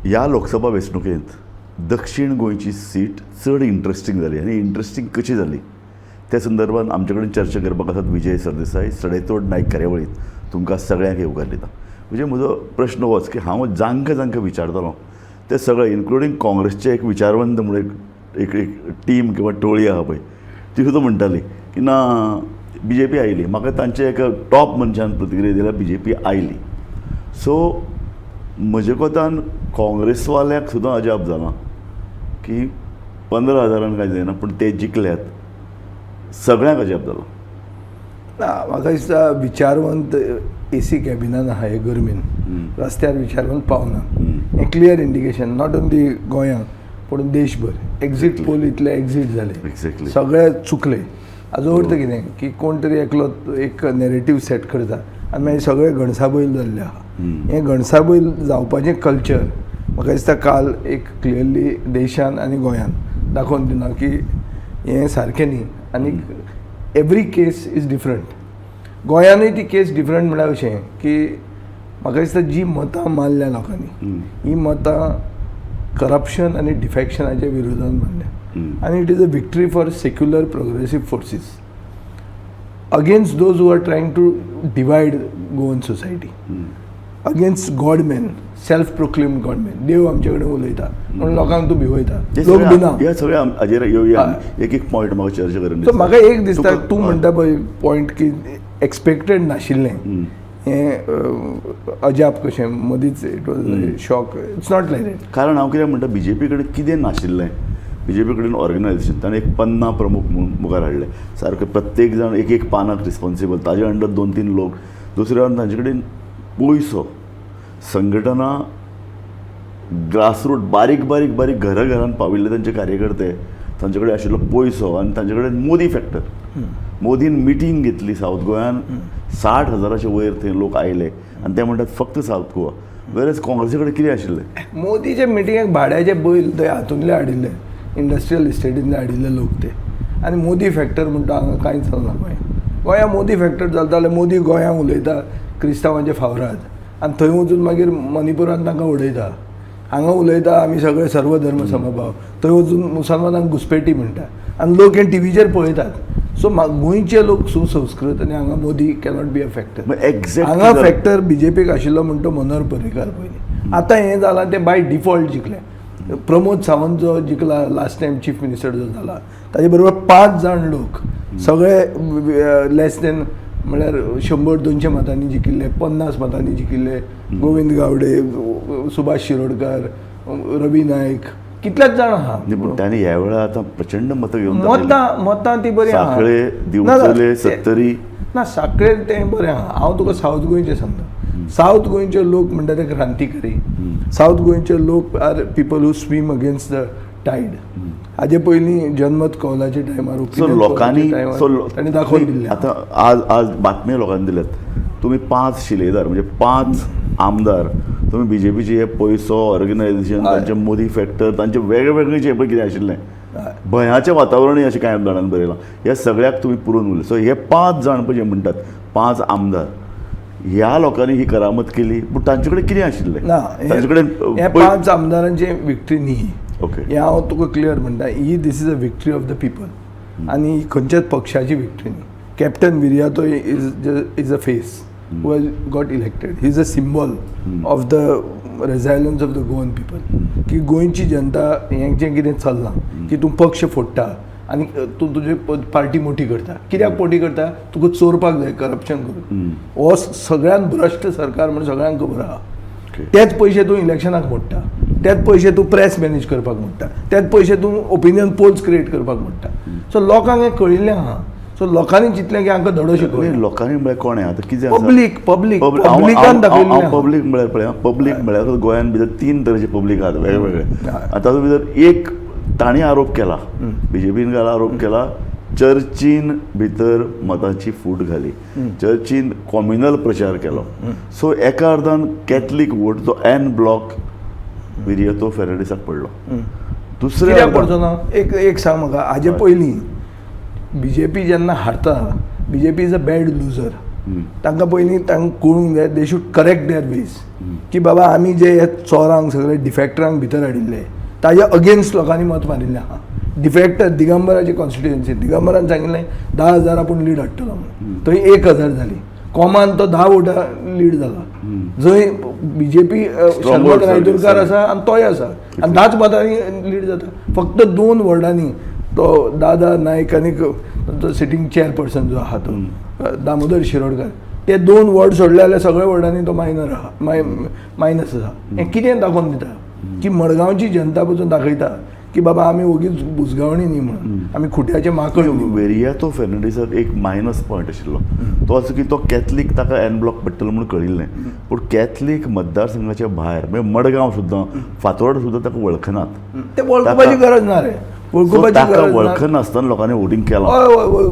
ह्या लोकसभा वेंचणुकेंत दक्षिण गोंयची सीट चड इंट्रस्टींग जाली आनी इंट्रस्टींग कशी जाली त्या संदर्भात आमचे कडेन चर्चा करपाक आसात विजय सरदेसाय सडेतोड नायक कार्यावळींत तुमकां सगळ्यांक येवकार दिता. म्हणजे म्हजो प्रश्न होच की हांव जांकां विचारतालो ते सगळे इन्क्लुडींग काँग्रेसचे एक विचारवंत म्हणून एक टीम किंवा टोळी आहा पळय ती सुद्दां म्हणटाली की ना BJP आयली. म्हाका तांचे एका टॉप मनशान प्रतिक्रिया दिल्या BJP आयली. सो म्हजे कोतान काँग्रेसवाल्यांक सुद्दां अजाप जालां की 15,000 कांय जायना पूण ते जिखल्यात सगळ्यांक अजाप जालो. म्हाका दिसता विचारवंत AC कॅबिनान आहा हे गरमेन रस्त्यार विचारवंत पावना. हें क्लियर इंडिकेशन नॉट ओन्ली गोंयांत पूण देशभर एक्झीट पोल इतले एक्झीट जाले सगळे चुकले. हाजो अर्थ कितें की कोण तरी एकलो एक नॅरेटीव सेट करता आनी मागीर सगळे घणसाबैल जाल्ले आहा. हें घणसाबैल जावपाचें कल्चर म्हाका दिसता काल एक क्लियरली देशान आनी गोंयान दाखोवन दिना की हें सारकें न्ही. आनी एवरी केस इज डिफरंट. गोंयानूय ती केस डिफरंट म्हळ्यार अशें की म्हाका दिसता जी मतां मारल्या लोकांनी ही मतां करप्शन आनी डिफेक्शनाच्या विरोधान मारल्या आनी it is a victory for secular progressive forces against those who are trying to divide Goan society against godman self proclaimed godman. देव आमचे कडेन उलयता म्हणून लोकांक तूं भिवयता लोक भिना. हे सगळे हाजेर येवया एक एक पॉयंट म्हाका चर्चा करून. सो म्हाका एक दिसता तूं म्हणटा पळय पॉयंट की एक्सपेक्टेड नाशिल्लें हें अजाप कशें मदींच it was shock. It's not like that. कारण हांव कितें म्हणटा BJP कडेन कितें नाशिल्लें BJP कडेन ऑर्गनायझेशन ताणें एक 50 प्रमुख मुखार हाडले सारके प्रत्येक जाण एक एक पानाक रिस्पॉन्सिबल ताजे अंडर 2-3 लोक. दुसरे वटेन तांचे कडेन पयसो संघटना ग्रासरूट बारीक बारीक बारीक घरान पाविल्ले तांचे कार्यकर्ते तांचे कडेन आशिल्लो पयसो आनी तांचे कडेन मोदी फॅक्टर. मोदीन मिटींग घेतली सावथ गोंयान 60,000च्या वयर थंय लोक आयले आनी ते म्हणटात फक्त सावथ गोवा. वेरएज काँग्रेसी कडेन कितें आशिल्लें मोदीचे मिटिंगेक भाड्याचे बैल थंय हातूंतले हाडिल्ले इंडस्ट्रियल इस्टेटींतले हाडिल्ले लोक ते आनी मोदी फॅक्टर म्हणटा हांगा कांयच चलना. गोंया मोदी फॅक्टर चलता जाल्यार मोदी गोंयांक उलयता क्रिस्तांवांच्या फावरात आनी थंय वचून मागीर मणिपुरांत तांकां उडयता. हांगा उलयता आमी सगळे सर्वधर्म समभाव थंय वचून मुसलमानांक घुसपेटी म्हणटा आनी लोक हे टीव्हीचेर पळयतात. सो गोंयचे लोक सुसंस्कृत आनी हांगा Modi cannot be a factor. हांगा फॅक्टर BJPक आशिल्लो म्हणटा मनोहर पर्रीकार पयलीं. आतां हें जालां तें बाय डिफॉल्ट जिखलें. प्रमोद सावंत जो जिखला लास्ट टायम चीफ मिनिस्टर जो जाला ताजे बरोबर 5 जाण लोक सगळे लेस दॅन म्हळ्यार 100-200 मतांनी जिखिल्ले 50 मतांनी जिखिल्ले. गोविंद गावडे सुभाष शिरोडकार रवी नायक कितलेच जाण आहा. तांणी ह्या वेळा आतां प्रचंड मतां घेवन मतां ती बरी आहा. साखळे दिवचले 70 ना साखळे तें बरें आहा. हांव तुका सावथ गोंयचें सांगता. सावथ गोंयचे लोक म्हणटा ते क्रांतिकारी. सावथ गोंयचे लोक are people who swim against the tide. हाजे पयलीं जनमत कौलाच्या टायमार लोकांनी दाखोवन दिल्लें. आतां आज बातम्यो लोकांनी दिल्यात तुमी 5 शिलेदार म्हणजे 5 आमदार तुमी BJPचे हे पयसो ऑर्गनायझेशन तांचे मोदी फॅक्टर तांचे वेगळे जे पळय कितें आशिल्लें भयाचें वातावरणय अशें कांय जाणांनी बरयलां हे सगळ्याक तुमी पुरोवन उरले. सो हे 5 जाण पळय जे म्हणटात 5 आमदार ह्या लोकांनी ही करामत केली पूण तांचे कडेन कितें आशिल्लें तांचे कडेन हे 5 आमदारांची विक्ट्री न्ही. ओके हें हांव तुका क्लियर म्हणटा ही this is a victory of the people आनी ही खंयच्याच पक्षाची विक्ट्री न्ही. Captain Viriato is a face who has got elected. He is a symbol of the resilience of the Goan people. की गोंयची जनता हेंचें कितें चलना की तूं पक्ष फोडटा आनी तूं तुजी पार्टी मोठी करता. कित्याक मोठी करता तुका चोरपाक जाय करप्शन करून. हो सगळ्यान भ्रश्ट सरकार म्हणून सगळ्यांक खबर आहा. तेच पयशे तूं इलेक्शनाक मोडटा तेच पयशे तूं प्रेस मॅनेज करपाक मोडटा तेच पयशे तूं ओपिनियन पोल्स क्रिएट करपाक मोडटा. सो लोकांक हें कळिल्लें आहा. सो लोकांनी चिंतलें की हांकां धडो शिकवले. लोकांनी म्हळ्यार कोणें आतां कितें पब्लिकान दाखयलें. पब्लीक म्हळ्यार पळय पब्लीक म्हळ्यार गोंयांत भितर 3 तरेचे पब्लीक आहात वेगवेगळे. आतां तातूंत भितर एक तांणी आरोप केला BJPन काल आरोप केला चर्चीन भितर मतांची फूट घाली चर्चीन कॉम्युनल प्रचार केलो. सो एका अर्थान कॅथलीक वोट जो एन ब्लॉक विर्यातो फेर्नांडीसाक पडलो. दुसऱ्या पडचो ना. एक सांग म्हाका हाजे पयलीं BJP जेन्ना हारता BJP is a bad loser. तांकां पयलीं तांकां कळूंक जाय they should correct their ways की बाबा आमी जे हे चोरांक सगळे डिफॅक्टरांक भितर हाडिल्ले ताज्या अगेन्स्ट लोकांनी मत मारिल्लें आहा. डिफॅक्टर दिगंबराची कॉन्स्टिट्युएन्सी दिगंबरान सांगिल्लें 10,000 आपूण लीड हाडटलो म्हणून थंय 1,000 जाली. कॉमान तो 10 वोटां लीड जाला. जंय बीजेपी शर्मक रायतुरकार आसा आनी तोय आसा आनी 10च मतांनी लीड जाता. फक्त 2 वॉर्डांनी तो दादा नायक आनी तो सिटींग चेअरपर्सन जो आहा तो दामोदर शिरोडकर ते 2 वॉर्ड सोडले जाल्यार सगळ्या वॉर्डांनी तो मायनर आहा मायनस आसा. हें कितें दाखोवन दिता की मडगांवची जनता पसून दाखयता की बाबा आमी ओगीच बुजगावणी न्ही म्हणून आमी खुट्याचे माकड न्ही. वेरियातो फेर्नांडीसाक एक मायनस पॉयंट आशिल्लो तो असो की तो कॅथलीक ताका एन ब्लॉक पडटलो म्हणून कळिल्लें पूण कॅथलीक मतदारसंघाच्या भायर म्हणजे मडगांव सुद्दां फातोर्ड सुद्दां ताका वळखनात. ते वळखुपाची गरज ना रे. वळखुपाची गरज वळखनासतना लोकांनी वोटींग केलां.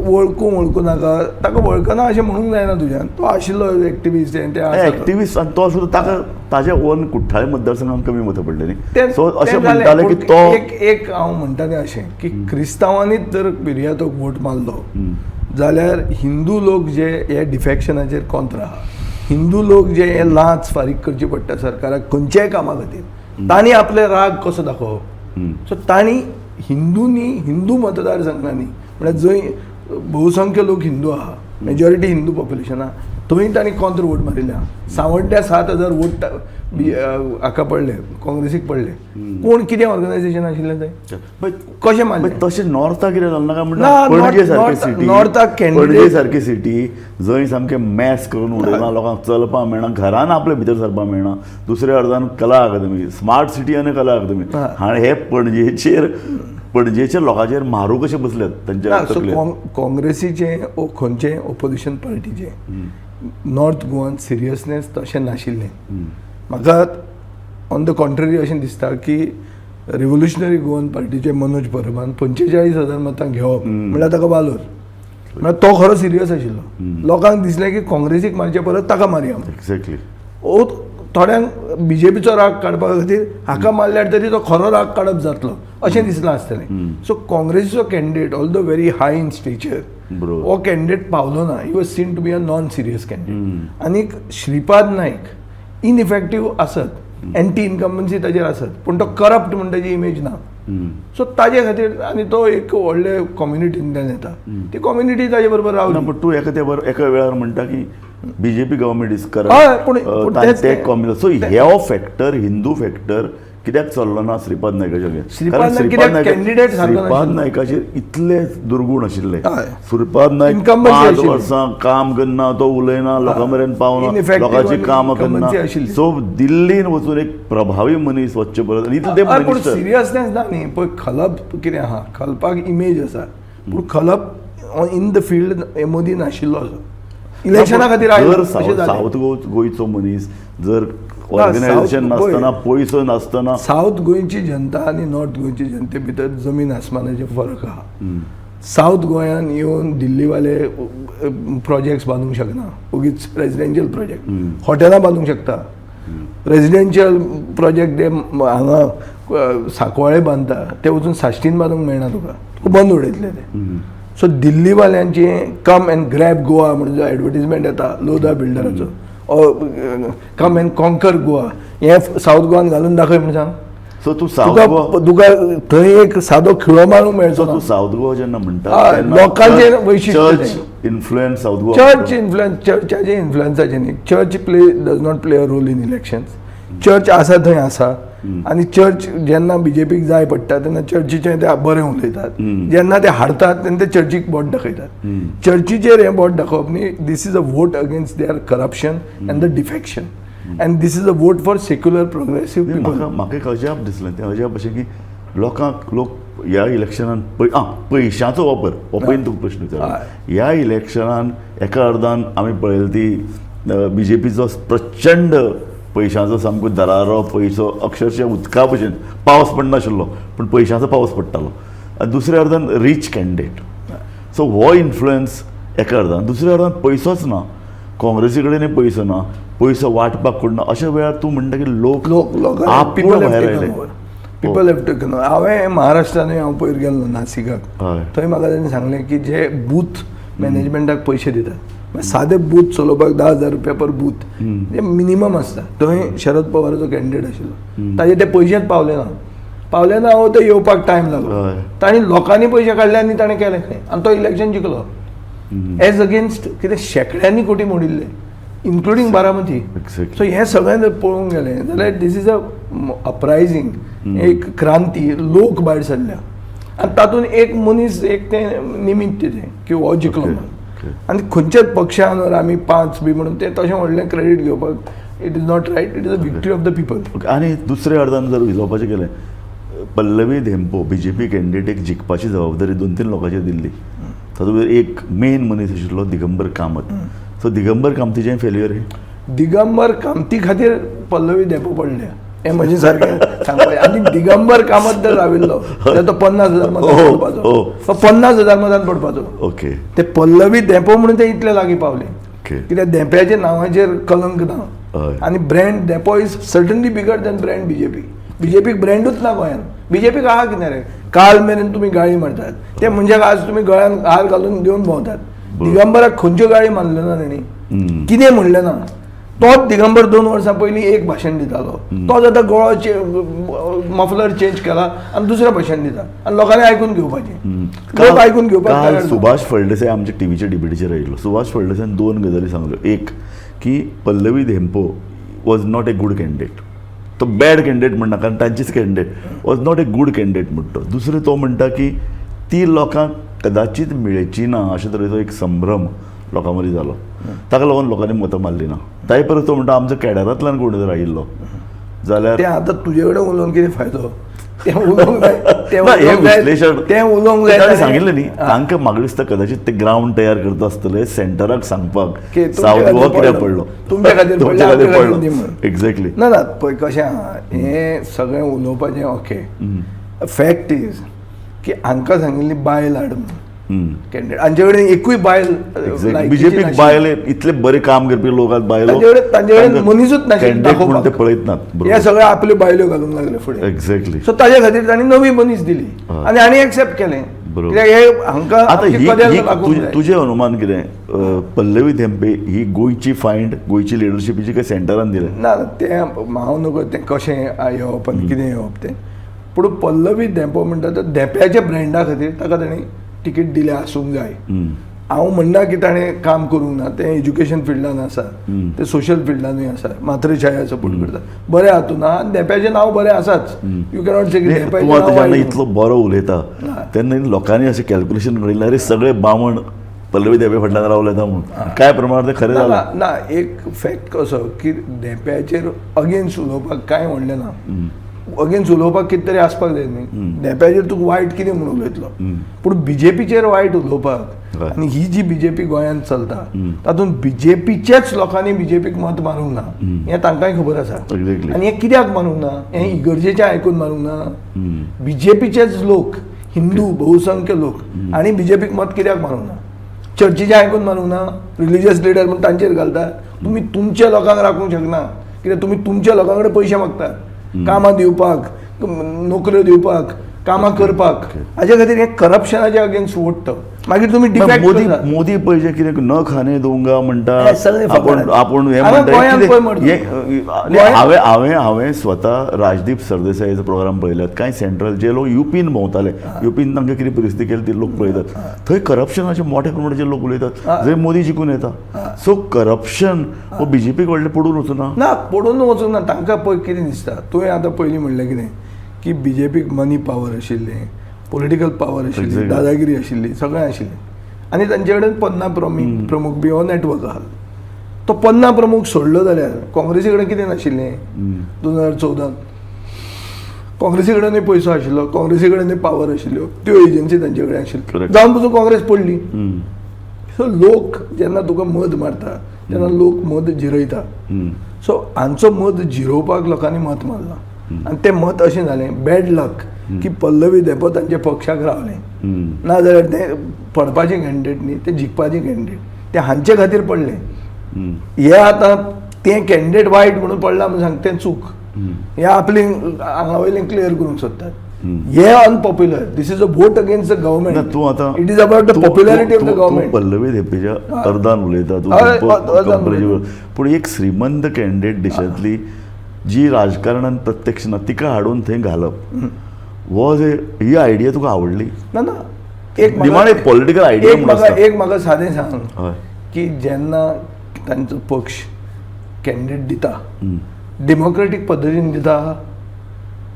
वळखू नाका ताका वळखना अशें म्हणूंक जायना तुज्यान. तो आशिल्लो एक्टिविस्ट एक्टिविस्ट आनी तो सुद्दां ताका ताज्या ओन कुठ्ठाळे मतदारसंघान कमी मतां पडलेली. तें सो अशें जालें. म्हणटाले की तो एक हांव म्हणटा तें अशें की क्रिस्तांवांनीच जर बिरियातोक वोट मारलो जाल्यार हिंदू लोक जे हे डिफॅक्शनाचेर कोंत्र आहा हिंदू लोक जे हे लांच फारीक करची पडटा सरकाराक खंयच्याय कामा खातीर तांणी आपले राग कसो दाखोवप. सो तांणी हिंदू मतदारसंघांनी म्हळ्यार जंय बहुसंख्य लोक हिंदू आहा मेजॉरिटी हिंदू पॉप्युलेशन आहा थंय तांणी कोंत्र वोट मारिल्ले आहा. सावड्ड्या 7,000 वोट हाका पडले काँग्रेसीक पडले. कोण कितें ऑर्गनायझेशन आशिल्लें थंय कशें मारलें. तशें नॉर्थाक कितें जालें नाका ना, म्हणटा नॉर्थाक पणजे सारकी सिटी जंय सामकें मॅस करून उडयना लोकांक चलपाक मेळना घरान आपल्या भितर सरपाक मेळना. दुसऱ्या अर्दान कला अकादमी स्मार्ट सिटी आनी कला अकादमी हाणे हे पणजेच्या लोकांचेर मारू कशे बसल्यात तांच्या काँग्रेसीचे खंयचे ओपोजिशन पार्टीचे नॉर्थ गोवान सिरियसनेस तशें नाशिल्लें. म्हाका ऑन द कॉन्ट्ररी अशें दिसता की रिव्होल्युशनरी गोवन पार्टीचे मनोज परबान 45,000 मतां घेवप म्हळ्यार ताका वालोर म्हळ्यार तो खरो सिरियस आशिल्लो. लोकांक दिसलें की काँग्रेसीक मारचे परत ताका मारया. एक्झॅक्टली. थोड्यांक बीजेपीचो राग काडपा खातीर हाका मारल्यार तरी तो खरो राग काडप जातलो अशें दिसलां आसतलें. सो काँग्रेसीचो candidate all the very high in stature हो कॅन्डिडेट पावलो ना. He was seen to be a non serious candidate. आनीक श्रीपाद नायक इनइफेक्टीव आसत एंटी इनकम्बन्सी ताजेर आसत पूण तो करप्ट म्हण ताजी इमेज ना. सो ताजे खातीर आनी तो एक व्हडले कम्युनिटींतल्यान येता ती कम्युनिटी ताजे बरोबर रावली. पूण तूं एका वेळार म्हणटा की बीजेपी गव्हर्मेंट इज हय, पूण करप्ट. सो हो फॅक्टर हिंदू फॅक्टर कित्याक चल्लो ना श्रीपाद नायकाचे. श्रीपाद नायकाचेर इतले दुर्गूण आशिल्ले. श्रीपाद नायक 5 वर्सां काम करना तो उलयना लोकां मेरेन पावना लोकांची कामां करना. सो दिल्लीन वचून एक प्रभावी मनीस वचचे परत सिरियसनेस ना न्ही पळय. खलप कितें आहा खलपाक इमेज आसा पूण खलप इन द फिल्ड मदीं नाशिल्लो असो. इलेक्शना खातीर सावथ गोंयचो मनीस जर ऑर्गनायझेशन नासतना पयसो नासतना सावथ गोंयची जनता आनी नॉर्थ गोंयची जनते भितर जमीन आसमानाचे फरक आहा. सावथ गोंयान येवन दिल्लीवाले प्रोजेक्ट्स बांदूंक शकना उगीच रेजिडेंशियल प्रोजेक्ट. हॉटेलां बांदूंक शकता रेजिडेंशियल प्रोजेक्ट ते हांगा सांकवाळे बांदता ते वचून साश्टीन बांदूंक मेळना तुका बंद उडयतले ते. सो दिल्लीवाल्यांची कम एंड ग्रॅब गोवा म्हणून जो एडवर्टिजमेंट येता लोधा बिल्डराचो कम एंड कॉन्कर गोवा हे सावथ गोवान घालून दाखय म्हणून सांग. सो तूं सावथ तुका थंय एक सादो खिळो मारूंक मेळचो. तूं सावथ गोवा जेन्ना म्हणटा लोकांचेर वैशिश्ट influence south Goa church influence चर्चाचे इन्फ्लुएन्साचे न्ही. Church does not play a role in elections. Church आसा थंय आसा आनी चर्च जेन्ना बीजेपीक जाय पडटा तेन्ना चर्चीचें ते बरें उलयतात. जेन्ना ते हारतात तेन्ना ते चर्चीक बोट दाखयतात. चर्चीचेर हें बोट दाखोवप न्ही. This is a vote against their corruption and the defection and this is a vote for secular progressive people. म्हाका एक अजाप दिसलें तें अजाप अशें की लोक ह्या इलेक्शनान पयशांचो वापर हो पयलीं तुका प्रश्न विचारलो. ह्या इलेक्शनान एका अर्दान आमी पळयली ती बीजेपीचो प्रचंड पयशांचो सामको दरारो पयसो अक्षरशः उदका भशेन पावस पडनाशिल्लो पूण पयशांचो पावस पडटालो. आनी दुसऱ्या अर्दान रीच कॅन्डिडेट. सो हो इन्फ्लुएन्स एका अर्दान. दुसऱ्या अर्दान पयसोच ना काँग्रेसी कडेन पयसो ना पयसो वांटपाक कोण अशा वेळार तूं म्हणटा की लोक पीपल हॅव टेकन. हांवें महाराष्ट्रानूय हांव पयर गेल्लो नासिकाक. थंय म्हाका ताणें सांगलें की जे बूथ मॅनेजमेंटाक पयशे दितात सादे बूथ चलोवपाक 10,000 रुपया पर बूथ मिनिमम आसता. थंय शरद पवाराचो कॅन्डिडेट आशिल्लो, ताजे ते पयशेच पावले ना हो, ते येवपाक टायम लागलो. तांणी लोकांनी पयशे काडले आनी ताणें केलें खंय, आनी तो इलेक्शन जिखलो एज अगेन्स्ट कितें शेकड्यांनी कोटी मोडिल्ले, इन्क्लुडींग बारामती. सो हें सगळें जर पळोवंक गेलें जाल्यार दीस इज अ अपरायझींग, एक क्रांती, लोक भायर सरल्या. आनी तातूंत एक मनीस, एक तें निमित्त तें की हो जिखलो म्हणून. आनी खंयच्याच पक्षान वर आमी 5 बी म्हणून तें तशें व्हडलें क्रेडीट घेवपाक it is not right. It is a victory of the people. आनी दुसऱ्या अर्दान जर उलोवपाचें गेलें, पल्लवी धेंपो बीजेपी कॅन्डिडेट जिखपाची जबाबदारी 2-3 लोकांचेर दिल्ली. तातूंत एक मेन मनीस आशिल्लो दिगंबर कामत. सो दिगंबर कामतीचें फेल्युअर हें. दिगंबर कामती खातीर पल्लवी धेंपो पडल्या हें म्हजें सारकें सांगपाचें. आनी दिगंबर कामत जर राविल्लो जाल्यार तो 50,000 मतान पडपाचो. तो 50,000 मतान पडपाचो. ओके. ते पल्लवी धेंपो म्हणून ते इतले लागीं पावले ओके. कित्याक धेंप्याच्या नांवाचेर कलंक ना. आनी brand Dempo is certainly bigger than brand BJP. बीजेपीक ब्रँडूच ना गोंयांत. बीजेपीक आहा कितें रे, काल मेरेन तुमी गाळी मारतात, ते म्हणजे आज तुमी गळ्यान हार घालून घेवन भोंवतात. दिगंबराक खंयच्यो गाळी मारल्यो ना तेणी, कितें म्हणलें ना. तोच दिगंबर 2 वर्सां पयलीं एक भाशण दितालो, तोच आतां गळो मफलर चेंज केला आनी दुसरें भाशण दिता, आनी लोकांनी आयकून घेवपाचें. लोक आयकून घेवपाक सुभाष फळदेसाय आमच्या टीव्हीच्या डिबेटीचेर आयिल्लो. सुभाष फळदेसायन 2 गजाली सांगल्यो. एक की Pallavi Dempo was not a good candidate. तो बॅड कॅन्डिडेट म्हणना, कारण तांचीच candidate was not a good candidate म्हणटा. दुसरें तो म्हणटा की ती लोकांक कदाचित मेळची ना अशे तरेचो एक संभ्रम लोकां मदीं जालो, ताका लागून लोकांनी मतां मारली ना. ताचे परस तो म्हणटा आमचो केडेरांतल्यान कोण जर आयिल्लो जाल्यार तें आतां तुजे कडेन उलोवन कितें फायदो. तें उलोवंक जाय, हें विश्लेशण तें उलोवंक जाय. ताणें सांगिल्लें न्ही, तांकां म्हाका दिसता कदाचित ते ग्रावंड तयार करता आसतले सेंटराक सांगपाक सावथ गोवा कित्याक पडलो, तुमच्या खातीर पडलो. एक्झॅक्टली. ना ना पळय कशें आहा, हें सगळें उलोवपाचें ओके. फॅक्ट इज की हांकां सांगिल्ली बायल हाड म्हणून कॅन्डिडेट. हांचे कडेन एकूय बायल बीजेपीक बायल इतले बरे काम करपी लोक बायलो तांचे कडेन मनीसूच नाशिल्लो ते पळयत नात. हे सगळे आपल्यो बायल्यो घालूंक लागले फुडें. एक्झॅक्टली. सो ताचे खातीर तांणी नवी मनीस दिली आनी आनी एक्सेप्ट केलें. कित्याक हे हांकां आतां तुजें अनुमान कितें, पल्लवी धेंपे ही गोंयची फायंड, गोंयची लिडरशिपीची काय सेंटरान दिलें? ना तें हांव नकळो तें कशें येवप आनी कितें येवप तें. पूण पल्लवी धेंपो म्हणटा तो धेंप्याच्या ब्रँडा खातीर ताका ताणें तिकीट दिलें आसूंक जाय. हांव म्हणना की ताणें काम करूंक ना, तें एज्युकेशन फिल्डान आसा, तें सोशल फिल्डानूय आसा, मातृछाया सपोर्ट करता, बरें हातून आहा. धेंप्याचें नांव बरें आसाच. यू कॅनॉट से जेन्ना इतलो बरो उलयता तेन्ना लोकांनी अशें कॅल्क्युलेशन करिल्लें अरे सगळे बामण पल्लवी धेंपे फाटल्यान रावले म्हणून. काय प्रमाणात ते खरें जालां ना. एक फॅक्ट कसो की धेंप्याचेर अगेन्स्ट उलोवपाक कांय व्हडलें ना. अगेन्स्ट उलोवपाक कितें तरी आसपाक जाय न्ही. धेंप्याचेर तुका वायट कितें म्हणून उलयतलो, पूण बीजेपीचेर वायट उलोवपाक आनी ही जी बीजेपी गोंयांत चलता तातूंत बीजेपीच्याच लोकांनी बीजेपीक मत मारूंक ना हें तांकांय खबर आसा. आनी हें कित्याक मारूंक ना, हें इगर्जेचें आयकून मारूंक ना. बीजेपीचेच लोक, हिंदू बहुसंख्य लोक आनी बीजेपीक मत कित्याक मारूंक ना. चर्चीचें आयकून मारूंक ना. रिलिजियस लिडर म्हणून तांचेर घालता. तुमी तुमच्या लोकांक राखूंक शकना कित्याक तुमी तुमच्या लोकां कडेन पयशे मागतात कामां दिवपाक, नोकऱ्यो दिवपाक, कामां करपाक. हाजे खातीर हें करप्शनाचे अगेन्स्ट वोट्ट. मागीर तुमी डिफेक्ट मोदी पळय कितें न खाणे दोंगा म्हणटा, आपूण हें हांवें स्वता राजदीप सरदेसायचो प्रोग्राम पळयल्यात. कांय सेंट्रल जे लोक युपीन भोंवताले, युपीन तांकां कितें परिस्थिती केली ती लोक पळयतात. थंय करप्शनाचे मोठ्या प्रमाणाचे लोक उलयतात, जंय मोदी जिखून येता. सो करप्शन हो बीजेपीक व्हडलें पडून वचूना ना, पडून वचूंक ना. तांकां पळय कितें दिसता, तुवें आतां पयलीं म्हणलें कितें की बीजेपीक मनी पावर आशिल्लें, पॉलिटिकल पावर आशिल्ली, दादागिरी आशिल्ली, सगळें आशिल्लें. आनी तांचे कडेन 50 प्रमुख बी हो नेटवर्क आहा. तो 50 प्रमुख सोडलो जाल्यार काँग्रेसी कडेन कितें नाशिल्लें 2014? काँग्रेसी कडेनूय पयसो आशिल्लो, काँग्रेसी कडेनूय पावर आशिल्ल्यो, त्यो एजन्सी तांचे कडेन आशिल्ल्यो. जावन पसून काँग्रेस पडली. सो लोक जेन्ना तुका मत मारता तेन्ना लोक मत जिरयता. सो हांचो मत जिरोवपाक लोकांनी मत मारलां आनी तें मत अशें जालें बॅड लक की पल्लवी धेंपो तांच्या पक्षाक रावलें. ना जाल्यार तें पडपाचें कॅन्डिडेट न्ही, तें जिखपाचें कॅन्डिडेट. तें हांचे खातीर पडलें. हे आतां तें कॅन्डिडेट वायट म्हणून पडलां म्हणून सांग तें चूक. हे आपलें हांगा वयलें क्लियर करूंक सोदतात. हे unpopular. This is a vote against the ना गव्हर्नमेंट. तूं आतां it is about the popularity of the तूं गव्हर्नमेंट. पल्लवी देपेच्या अर्दान उलयता तूं अर्दान कंपॅरेटिव्ह. पूण एक श्रीमंत कॅन्डिडेट देशांतली जी राजकारणान प्रत्यक्ष ना तिका हाडून थंय घालप हो जे ही आयडिया तुका आवडली? ना ना एक निमाणे पॉलिटिकल आयडिया म्हणून आसता. एक म्हाका सादें सांग हय. की जेन्ना तांचो पक्ष कॅन्डिडेट दिता डेमोक्रेटीक पद्दतीन दिता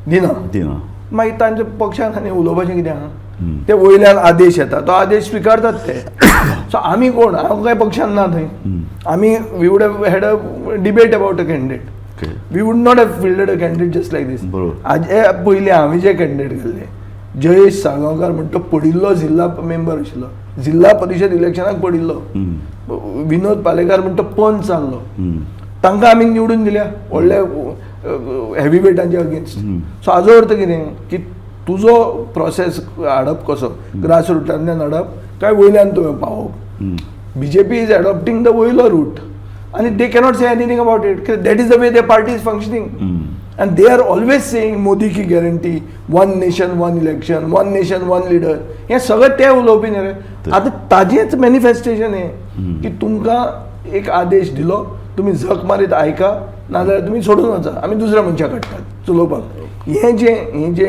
दिना दिना मागीर तांच्या पक्षान आनी उलोवपाचें कितें आहा? ते वयल्यान आदेश येता तो आदेश स्विकारतात ते. सो आमी कोण? हांव काय पक्षान ना थंय. आमी we would had a debate about a candidate. Okay. We would not have fielded a candidate just like this. बरोबर. हाजे पयलीं हांवें जे कॅन्डिडेट घाल्ले जयेश साळगांवकार म्हणटा तो पडिल्लो जिल्हा मेंबर आशिल्लो, जिल्हा परिशद इलेक्शनाक पडिल्लो. विनोद पालेकार म्हणटा तो पंच जाल्लो. तांकां आमी निवडून दिल्या व्हडल्या हेवी वेटांच्या अगेन्स्ट. सो हाजो अर्थ कितें की तुजो प्रोसेस हाडप कसो, ग्रास रुटांतल्यान हाडप काय वयल्यान तुवें पावप. बीजेपी इज एडॉप्टिंग द वयलो रूट आणि they cannot say anything about it. That is the way the party is functioning. And they are always saying Modi की guarantee, one nation one election, one nation one leader. हे सगळं ते उलोवपी न्ही रे. आतां ताजेंच manifestation हें की तुमकां एक आदेश दिलो, तुमी झक मारीत आयका नाजाल्यार तुमी सोडून वचा, आमी दुसऱ्या मनशाक काडटात चलोवपाक. हें जे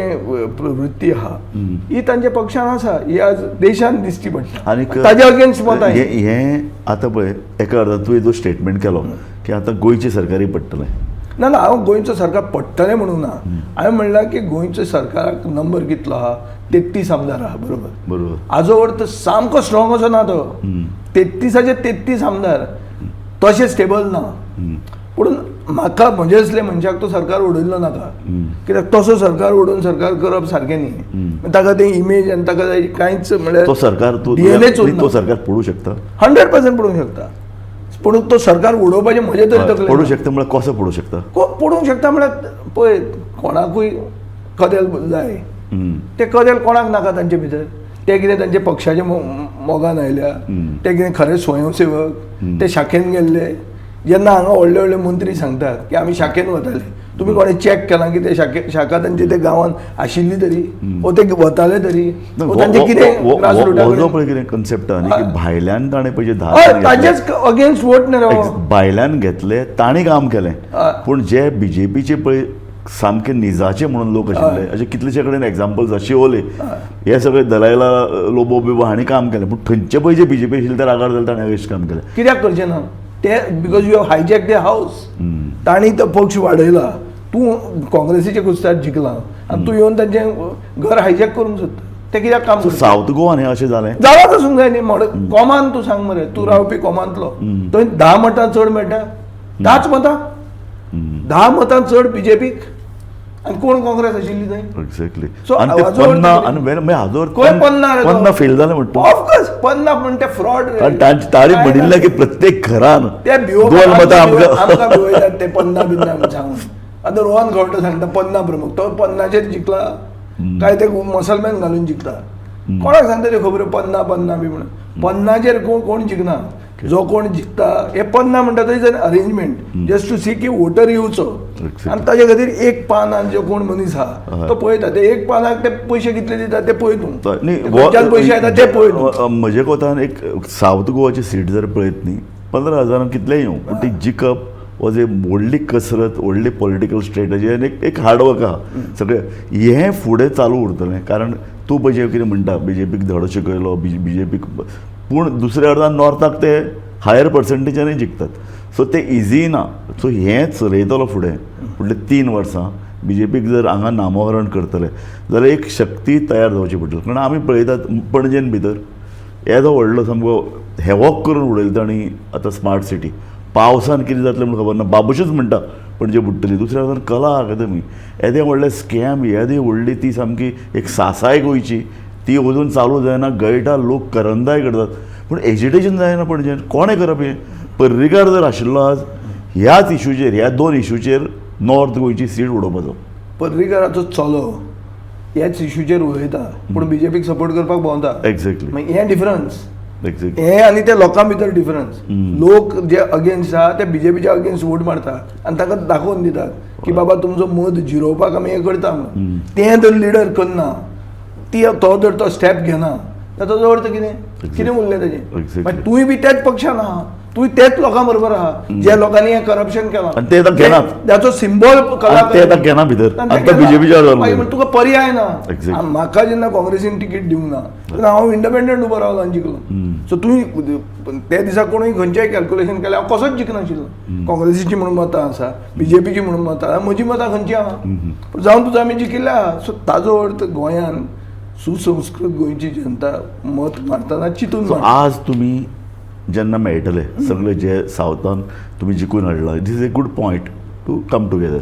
प्रवृत्ती आहा ही तांच्या पक्षान आसा, ही आज देशान दिसची पडटा. आनीक ताज्या अगेन्स्ट मत आहे. हें आतां पळय एका अर्दान तुवें जो स्टेटमेंट केलो की आतां गोंयचें सरकारी पडटलें. ना ना हांव गोंयचो सरकार पडटलें म्हणून ना. हांवें म्हणलां की गोंयच्या सरकाराक नंबर कितलो आहा? 33 आमदार आहा. बरोबर. बरोबर. हाजो अर्थ सामको स्ट्रॉंग असो ना तो. 33चे 33 आमदार तशें स्टेबल ना. पूण म्हाका म्हजे असले मनशाक तो सरकार उडयल्लो नाका. कित्याक तसो सरकार उडोवन सरकार करप सारकें न्ही. ताका तें इमेज आनी ताका कांयच म्हळ्यार तो सरकार तो सरकार पडूं शकता 100% पडूंक शकता. पूण तो सरकार उडोवपाचें म्हजे तरी तकलेंत पडूं शकता म्हळ्यार कसो पडूं शकता? पडूंक शकता म्हळ्यार पळय कोणाकूय कदेल जाय ते कदेल कोणाक नाका तांचे भितर. ते कितें तांचे पक्षाचे मोगान आयल्या, ते कितें खरे स्वयंसेवक, ते शाखेन गेल्ले. जेन्ना हांगा व्हडले व्हडले मंत्री सांगतात की आमी शाखेन वताले, तुमी कोणें चॅक केलां की ते शाखा तांचे ते गांवांत आशिल्ली तरी वो ते वताले तरी तांचे कितें ग्रास पळय कितें कन्सेप्ट आहा न्ही की भायल्यान ताणें पयलीं ताजेच अगेन्स्ट वोट न्ही रे. भायल्यान घेतले तांणी काम केलें. पूण जे बीजेपीचे पळय सामके निजाचे म्हणून लोक आशिल्ले, अशे कितलेशे कडेन एग्जाम्पल्स आहा. शिवोले हे सगळे दलायला लोबो बिबो हांणी काम केलें. पूण थंयचे पळय जे बीजेपी आशिल्ले ते रागार जाले ताणें अशें काम केलें. कित्याक करचें ना ते? Because you have hijack the हावस. तांणी तो पक्ष वाडयला. तूं काँग्रेसीचे कुस्तार जिखला आनी तूं येवन तांचें घर हायजॅक करूंक सोदता. ते कित्याक काम करता? सावथ गोवान हें अशें जालें. जालाच आसूंक जाय न्ही. कोमान तूं सांग मरे, तूं रावपी कोमांतलो थंय 10 मतां चड मेळटा. 10च मतां 10 मतां चड बीजेपीक आनी कोण काँग्रेस आशिल्ली थंय. एक्झॅक्टली. So, आनी ते हाजो 50 अर्थ आनी मागीर हाजो खंय 50 फेल जालें म्हणटा. ऑफकोर्स 50 म्हणटा फ्रॉड. आनी तांणी म्हणिल्लें की प्रत्येक घरान ते 2 मतां आमकां भिवयतात ते 50 सांगून. आतां रोहन खंवटो सांगता 50 प्रमुख, तो 50चेर जिखला काय ते मुसलमान घालून जिखता. कोणाक सांगता ते खबर 50 बी म्हणून. 50चेर कोण जिखना. जो कोण जिखता हे 50 म्हणटा तो is an arrangement just to see की वोटर येवचो. आनी ताजे खातीर एक पानान जो कोण मनीस आहा तो पळयता. ते एक पानाक ते पयशे कितले दिता ते पळय तूं. खंयच्यान पयशे येता ते पळय तूं. म्हजे कोतान एक सावथ गोवाची सीट जर पळयत न्ही 15,000 कितलेय येवं पूण ती जिखप वॉज ए व्हडली कसरत, व्हडली पॉलिटिकल स्ट्रेटजी आनी एक हार्डवर्क आहा सगळें. हें फुडें चालू उरतलें. कारण तूं पळय जे कितें म्हणटा बीजेपीक धडो शिकयलो बीजेपीक, पूण दुसऱ्या अर्दान नॉर्थाक ते हायर पर्संटेजांनी जिखतात. सो ते इजी ना. सो हें चलयतलो फुडें फुडले 3 वर्सां. बीजेपीक जर हांगा नामोहरण करतले जाल्यार एक शक्ती तयार जावची पडटली. कारण आमी पळयतात पणजेन भितर येदो व्हडलो सामको हेवॉक करून उडयलो तांणी आतां स्मार्ट सिटी. पावसान कितें जातलें म्हण खबर ना. बाबूशूच म्हणटा पणजे बुडटली. दुसऱ्या वटेन कला अकादमी येदे व्हडले स्कॅम, येदी व्हडली ती सामकी एक सासाय गोंयची ती अजून चालू जायना. गळटा लोक करंदाय करतात पूण एजिटेशन जायना पणजेन. कोणें करप हें? पर्रीकार जर आशिल्लो आज ह्याच इशूचेर, ह्या 2 इशूचेर नॉर्थ गोंयची सीट उडोवपाचो. पर्रीकाराचो चलो ह्याच इशूचेर उलयता पूण बीजेपीक सपोर्ट करपाक भोंवता. एक्झॅक्टली. मागीर हें डिफरन्स. एक्झॅक्टली हे आनी ते लोकां भितर डिफरन्स. लोक जे अगेन्स्ट आहा ते बीजेपीच्या अगेन्स्ट वोट मारतात आनी ताका दाखोवन दितात की बाबा तुमचो मत जिरोवपाक आमी हें करता म्हणून. तें जर लिडर करना, तो जर तो स्टेप घेना, जाल्यार ताचो अर्थ कितें उरलें Exactly. ताजें. तुवें बी तेच पक्षान आहा, तुवें तेच लोकां बरोबर आहा ज्या लोकांनी हें करप्शन केलां आनी ते आतां घेनात. त्याचो सिंबल ते आतां घेना भितर आतां बीजेपीच्या मागीर तुका पर्याय ना. Exactly. म्हाका जेन्ना काँग्रेसीन तिकीट दिवंक ना तेन्ना हांव इंडिपेंडंट उबो रावलो आनी जिखलो. सो तुवें त्या दिसा कोणूय खंयचेंय कॅल्क्युलेशन केलें हांव कसोच जिखनाशिल्लो. काँग्रेसीची म्हणून मतां आसा, बीजेपीची म्हणून मतां आसा, म्हजी मतां खंयची आहा जावन तुजो आमी जिखिल्ले आहा. सो ताजो अर्थ गोंयान सुसंस्कृत गोंयची जनता मत मारतना चिंतून सो मारता. आज तुमी जेन्ना मेळटले सगळे जे सावथान तुमी जिखून हाडला, this is a good point to come together.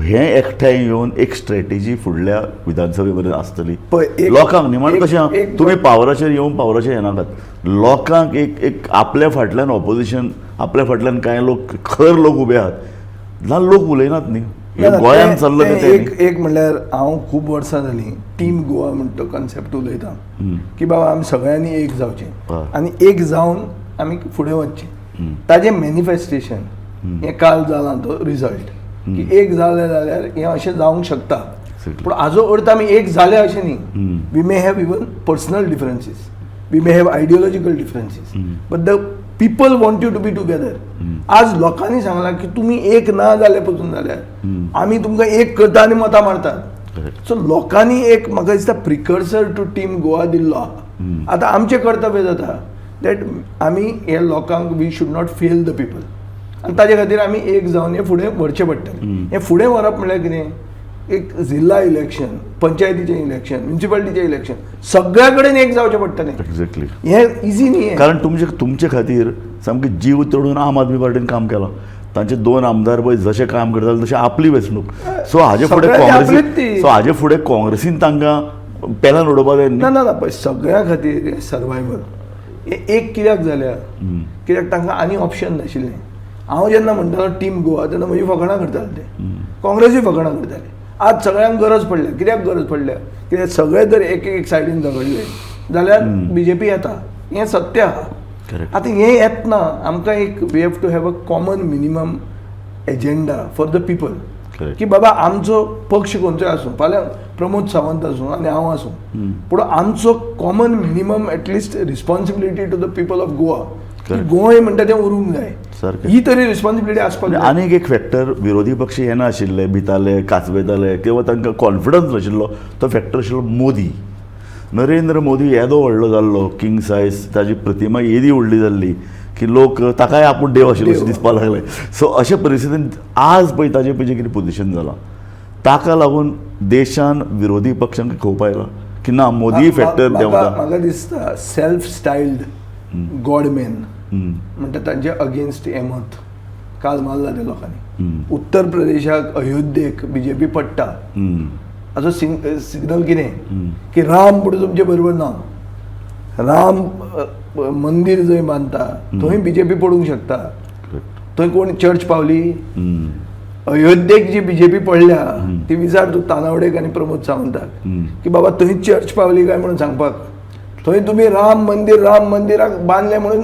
हें एकठांय येवन एक स्ट्रॅटेजी फुडल्या विधानसभे मेरेन आसतली. पळय, लोकांक निमाण कशें एक- तुमी पावराचेर येवन पावराचेर येनाकात. लोकांक एक आपल्या फाटल्यान ऑपोजिशन, आपल्या फाटल्यान कांय लोक खर लोक उबे आहात, ना लोक उलयनात न्ही. हे गोंयान चल्लं तें न्ही. एक म्हणल्यार हांव खूब वर्सां जालीं टीम गोवा म्हणटा तो कॉन्सेप्ट उलयता की बाबा आमी सगळ्यांनी एक जावचें आनी एक जावन आमी फुडें वचचें. ताजें मॅनिफेस्टेशन हें काल जालां तो रिजल्ट की एक जालें जाल्यार हें अशें जावंक शकता. पूण हाजो अर्थ आमी एक जाले अशें न्ही. We may have even personal differences, we may have ideological differences, but the people want you to be together. आज लोकांनी सांगलां की तुमी एक ना जाले पसून जाल्यार आमी तुमकां एक करता आनी मतां मारतात. सो लोकांनी एक म्हाका दिसता प्रिकर्सर टू टीम गोवा दिल्लो आहा. आतां आमचें कर्तव्य जाता दॅट आमी हे लोकांक we should not fail the people आनी ताजे खातीर आमी एक जावन हें फुडें व्हरचें पडटलें. हें फुडें व्हरप म्हणल्यार कितें, एक जिल्ला इलेक्शन, पंचायतीचें इलेक्शन, म्युनिसिपालिटीचें इलेक्शन सगळ्या कडेन एक जावचें पडटलें. एक्झॅक्टली. हें इजी न्ही. कारण तुमचे खातीर सामकें जीव तोडून आम आदमी पार्टीन काम केलां. तांचे 2 आमदार पळय जशें काम करताले तशें आपली वेंचणूक. सो हाजे फुडें सगळ्यांची आपलीच काँग्रेसीन ती. सो हाजे फुडें काँग्रेसीन तांकां पेलान उडोवपा जाय न्ही. ना पळय सगळ्या खातीर सर्वायवल एक कित्याक जाल्या कित्याक तांकां आनी ऑप्शन नाशिल्लें. हांव जेन्ना म्हणटालो टीम गोवा तेन्ना म्हजी फकाणां करताले ते, काँग्रेसूय फकाणां करताले. आज सगळ्यांक गरज पडल्या. कित्याक गरज पडल्या, कित्याक सगळे जर एक सायडीन झगडले जाल्यार बीजेपी येता. हें सत्य आहा. Correct. आतां हें येतना आमकां एक we have to have a common minimum agenda for the people Correct. की बाबा आमचो पक्ष खंयचोय आसूं, फाल्यां प्रमोद सावंत आसूं आनी हांव आसूं, पूण आमचो common minimum at least responsibility to the people of Goa की गोंय म्हणटा तें उरूंक जाय. सारकें. ही तरी रिस्पॉन्सिबिलिटी आसपाक जाय. आनीक एक फॅक्टर विरोधी पक्ष हे नाशिल्ले, भिताले, कांचवेताले किंवा तांकां कॉन्फिडन्स नाशिल्लो तो फॅक्टर आशिल्लो मोदी. नरेंद्र मोदी येदो व्हडलो जाल्लो, किंग सायज, ताजी प्रतिमा येदी व्हडली जाल्ली की लोक ताकाय आपूण देव आशिल्लो अशें दिसपाक लागलें. सो अशे परिस्थितीन आज पळय ताजें पयलीं कितें पोजिशन जालां, ताका लागून देशान विरोधी पक्षांक खूब आयला की ना मोदी फॅक्टर देंवता. म्हाका दिसता सेल्फ स्टायल्ड गॉडमॅन म्हणटा तांचे अगेन्स्ट हें मत काल मारला त्या लोकांनी. उत्तर प्रदेशाक अयोध्येक बीजेपी पडटा. हाजो सिग्नल कितें की राम पुढे तुमचे बरोबर ना. राम मंदीर जंय बांदता थंय बीजेपी पडूंक शकता. थंय कोण चर्च पावली. अयोध्येक जी बीजेपी पडल्या ती विचार तूं तानावडेक आनी प्रमोद सावंताक की बाबा थंय चर्च पावली काय म्हणून सांगपाक. थंय तुमी राम मंदिराक बांदलें म्हणून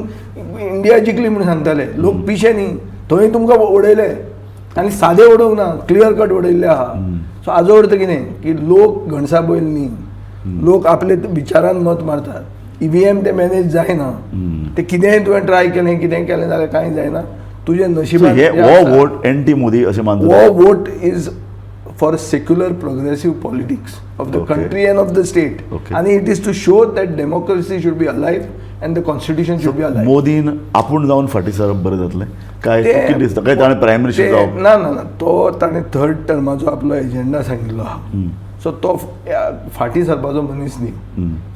इंडिया जिखली म्हणून सांगताले लोक पिशे न्ही. थंय तुमकां उडयले आनी सादें उडोवंक ना, क्लियर कट उडयल्ले आहा. सो हाजो अर्थ कितें की लोक घणसाबैल न्ही. लोक आपले विचारान मत मारतात. EVM ते मॅनेज जायना. ते कितेंय तुवें ट्राय केलें कितेंय केलें जाल्यार कांय जायना. तुजें नशिबान हो वोट एंटी मोदी अशें मानतात. हो vote is for secular progressive politics of the country and of the state. आनी it is to show that democracy should be alive and the constitution should be alive. मोदीन आपूण जावन फाटीं सरप बरें जातलें काय कितें दिसता काय ताणें प्रायम मिनिस्टर जावप. ना तो ताणें 3rd टर्माचो आपलो एजेंडा सांगिल्लो आहा. सो तो फाटीं सरपाचो मनीस न्ही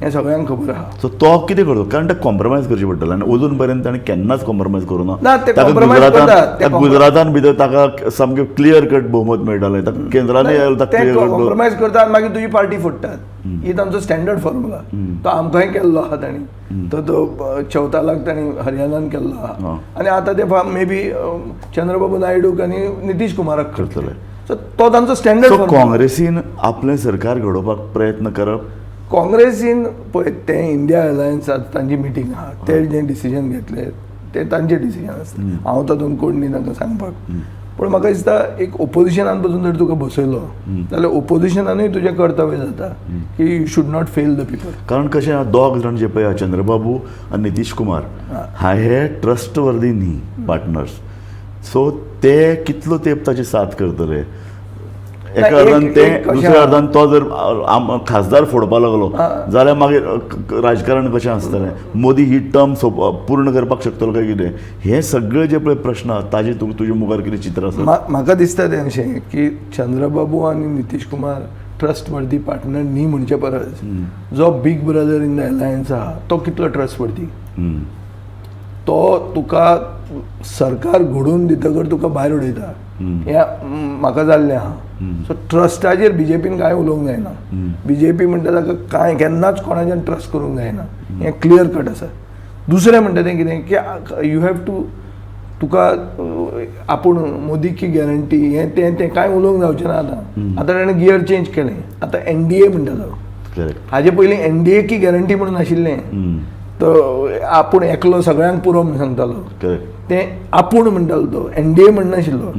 हें सगळ्यांक खबर आहा. सो तो कितें करतो कारण ते कॉम्प्रोमायज करचें पडटलें आनी अजून पर्यंत ताणें केन्नाच कॉम्प्रोमायज करूं ना, ते compromise करतात. गुजरातान भितर ताका सामकें क्लियर कट भोवमत मेळटालें. ताका केंद्रानूय ताका ते क्लियर कट कॉम्प्रोमायज करतात आनी मागीर तुजी पार्टी फोडटात. ही तांचो स्टँडर्ड फॉर्मुला. तो आमकांय केल्लो आहा तांणी. तो चौतालाक तांणी हरियाणान केल्लो आहा आनी आतां ते मे बी चंद्रबाबू नायडूक आनी नितीश कुमाराक करतले. सो तो तांचो स्टँडर्ड. काँग्रेसीन आपलें सरकार घडोवपाक प्रयत्न करप काँग्रेसीन पळय ते इंडिया अलायन्सात तांची मिटींग आहा ते जे डिसिजन घेतले ते तांचे डिसिजन आसता हांव तातूंत कोण न्ही तांकां सांगपाक पूण म्हाका दिसता एक ओपोजिशनान पसून जर तुका बसयलो जाल्यार ओपोजिशनानूय तुजें कर्तव्य जाता की you should not fail the people. कारण कशें आहा, दोग जाण जे पळय चंद्रबाबू आनी नितीश कुमार हे ट्रस्ट वर्दी न्ही पार्टनर्स. सो ते कितलो तेंप ताची साथ करतले. एका अर्दान ते दुसऱ्या अर्दान तो जर खासदार फोडपाक लागलो जाल्यार मागीर राजकारण कशें आसतलें. मोदी ही टर्म पूर्ण करपाक शकतलो काय कितें. हे सगळे जे पळय प्रश्न ताजे तुजे मुखार कितें चित्र आसा. म्हाका दिसता तें अशें की चंद्रबाबू आनी Nitish Kumar trustworthy partner न्ही म्हणचे परस जो big brother in the alliance आहा तो कितलो ट्रस्ट वर्दी. तो तुका सरकार घडोवन दितकर तुका भायर उडयता हें म्हाका जाल्लें आहा. सो ट्रस्टाचेर बीजेपीन कांय उलोवंक जायना. बीजेपी म्हणटा ताका कांय केन्नाच कोणाच्यान ट्रस्ट करूंक जायना हें क्लियर कट आसा. दुसरें म्हणटा तें कितें की यू हॅव टू तुका आपूण मोदी की गॅरंटी हें तें कांय उलोवंक जावचें ना आतां. आतां ताणें गियर चेंज केलें. आतां एनडीए म्हणटालो. हाजे पयलीं एनडीए की गॅरंटी म्हणून आशिल्लें. तो आपूण एकलो सगळ्यांक पुरो म्हणून सांगतालो. तें आपूण म्हणटालो तो एनडीए म्हणनाशिल्लो.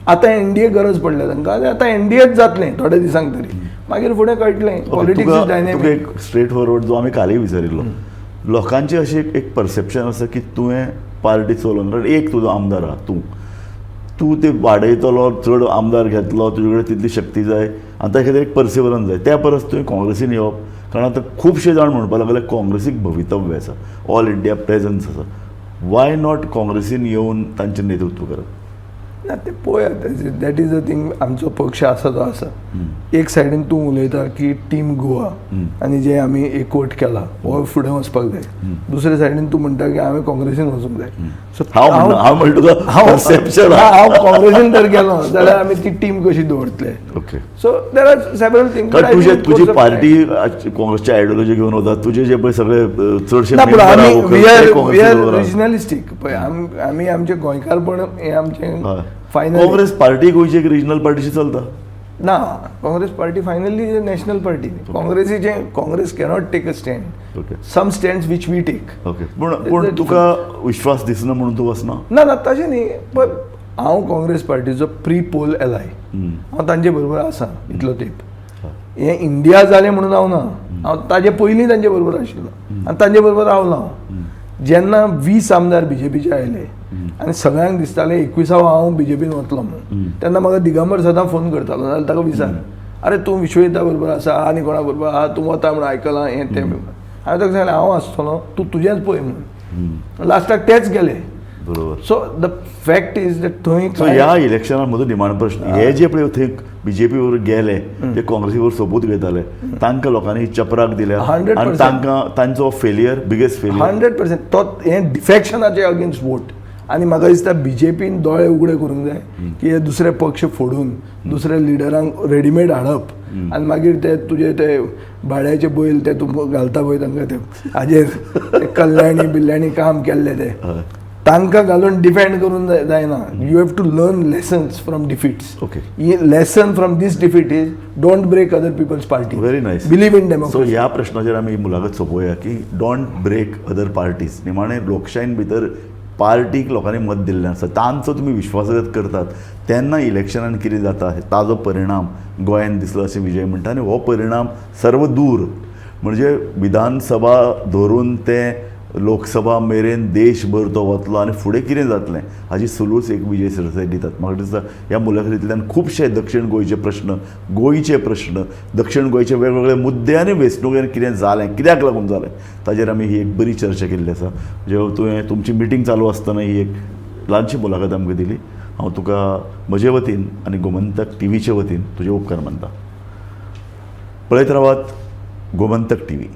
आतां एनडीए गरज पडल्या तांकां आनी आतां एनडीएच जातलें थोड्या दिसांक तरी. मागीर फुडें कळटलें पॉलिटिक्स डायनेमीक. एक स्ट्रेट फॉरवर्ड जो आमी कालय विचारिल्लो लोकांची अशी एक परसेप्शन आसा की तुवें पार्टी चलोवन एक तुजो आमदार आहा तूं ते वाडयतलो चड आमदार घेतलो तुजे कडेन तितली शक्ती जाय आनी त्या खातीर एक पर्सिवरन्स जाय. त्या परस तुवें काँग्रेसीन येवप. कारण आतां खुबशे जाण म्हणपाक लागले काँग्रेसीक भवितव्य आसा ऑल इंडिया प्रेजन्स आसा. वाय नॉट काँग्रेसीन येवन तांचें नेतृत्व करप. ना तें पळयात दॅट इज द थिंग. आमचो पक्ष आसा तो आसा. एक सायडीन तूं उलयता की टीम गोवा आनी जे आमी एकवट केला हो फुडें वचपाक जाय. दुसरे सायडीन तूं म्हणटा की हांवें काँग्रेसीन वचूंक जाय. सो हांव काँग्रेसीन जर गेलो जाल्यार आमी ती टीम कशी दवरतले. Okay. So there are several things. तुजी पार्टी काँग्रेसची आयडियोलॉजी घेवन वता तुजे जे पळय सगळे चडशे रिजनलिस्टीक पळय आमी आमचे गोंयकारपण हें आमचें फायनल. काँग्रेस पार्टी गोंयची एक रिजनल पार्टीशी चलता ना. Congress party finally national party. Congress cannot take a stand. Okay. Some stands which we take. Okay. पूण तुका विश्वास दिसना म्हणून तूं वचना. ना तशें न्ही. पण हांव काँग्रेस पार्टीचो प्री पोल एलाय. हांव तांचे बरोबर आसा इतलो तेंप. हें इंडिया जालें म्हणून हांव ना. हांव ताजे पयलीं तांचे बरोबर आशिल्लो आनी तांचे बरोबर रावलो हांव. जेन्ना 20 आमदार बीजेपीचे आयले आनी सगळ्यांक दिसतालें 21वा हांव बीजेपीन वतलो म्हणून तेन्ना म्हाका दिगंबर सदां फोन करतालो जाल्यार ताका विचार अरे तूं विश्वजिता बरोबर आसा आनी कोणा बरोबर आहा तूं वता म्हणून आयकलां हें तें. हांवें ताका सांगलें हांव आसतलो तूं तुजेंच पळय म्हणून. लास्टाक तेच गेले. बरोबर. So the fact is that थंय ह्या इलेक्शनाक म्हजो डिमांड प्रश्न हे जे पळय थंय बीजेपी बरोबर गेले जे काँग्रेसी बरोबर सोबूत घेताले तांकां लोकांनी चपराक दिल्या 100%. आनी तांकां तांचो फेलियर बिगेस्ट फेलियर 100%. तो हें डिफॅक्शनाचे अगेन्स्ट वोट. आनी म्हाका दिसता बीजेपीन दोळे उगडे करूंक जाय की हे दुसरे पक्ष फोडून दुसऱ्या लिडरांक रेडीमेड हाडप आनी मागीर ते तुजे ते भाड्याचे बैल ते तूं घालता पळय तांकां ते हाजेर कल्याणी बिल्ल्यांनी काम केल्ले ते तांकां घालून डिफेंड करून जायना. You have to learn lessons from defeats. Okay. Lesson from this defeat is don't break other people's party. Very nice. Believe in democracy. So ह्या प्रश्नाचेर आमी मुलाखत सोंपोवया की डोंट ब्रेक अदर पार्टीज. निमाणें लोकशायेन भितर पार्टीक लोकांनी मत दिल्लें आसा तांचो तुमी विश्वासघात करतात तेन्ना इलेक्शनान कितें जाता ताजो परिणाम गोंयांत दिसलो अशें विजय म्हणटा. आनी हो परिणाम सर्व दूर म्हणजे विधानसभा धरून ते लोकसभा मेरेन देशभर तो वतलो आनी फुडें कितें जातलें हाची सुलूच एक विजय सरदेसाय दितात. म्हाका दिसता ह्या मुलाखतींतल्यान खुबशे दक्षिण गोंयचे प्रश्न दक्षिण गोंयचे वेगवेगळे मुद्दे आनी वेंचणुकेन कितें जालें कित्याक लागून जालें ताचेर आमी ही एक बरी चर्चा केल्ली आसा. जेव्हा तुवें तुमची मिटींग चालू आसतना ही एक ल्हानशी मुलाखत आमकां दिली. हांव तुका म्हजे वतीन आनी गोमंतक टीव्हीचे वतीन तुजे उपकार मानता. पळयत रावात गोमंतक टीव्ही.